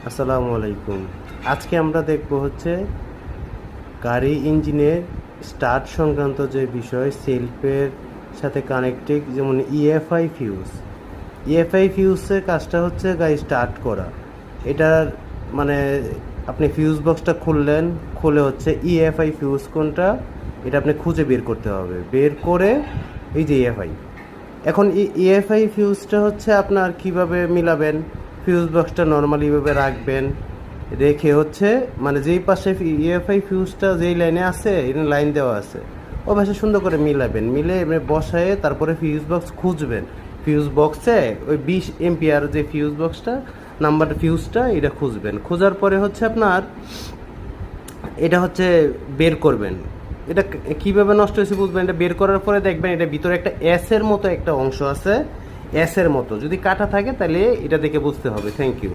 আসসালামু আলাইকুম। আজকে আমরা দেখব হচ্ছে গাড়ি ইঞ্জিনের স্টার্ট সংক্রান্ত যে বিষয় সেলফের সাথে কানেক্টেড, যেমন ইএফআই ফিউজ। ইএফআই ফিউজের কাজটা হচ্ছে গাড়ি স্টার্ট করা। এটার মানে আপনি ফিউজ বক্সটা খুললেন, খুলে হচ্ছে ইএফআই ফিউজ কোনটা এটা আপনি খুঁজে বের করতে হবে। বের করে এই যে ইএফআই, এখন ইএফআই ফিউজটা হচ্ছে আপনার কিভাবে মিলাবেন। ফিউজ বক্সটা নর্মালি এভাবে রাখবেন, রেখে হচ্ছে মানে যেই পাশে ইএফআই ফিউজটা যেই লাইনে আছে, এখানে লাইন দেওয়া আছে, ও পাশে সুন্দর করে মিলাবেন। মিলে বসায়ে তারপরে ফিউজ বক্স খুঁজবেন। ফিউজ বক্সে ওই 20 এম্পিয়ার যে ফিউজ বক্সটা নাম্বার ফিউজটা এটা খুঁজবেন। খোঁজার পরে হচ্ছে আপনার এটা হচ্ছে বের করবেন। এটা কিভাবে নষ্ট হয়েছে বুঝবেন। এটা বের করার পরে দেখবেন এটা ভিতরে একটা এস এর মতো একটা অংশ আছে। এস এর মতো যদি কাটা থাকে তাহলে এটা দেখে বুঝতে হবে। Thank you.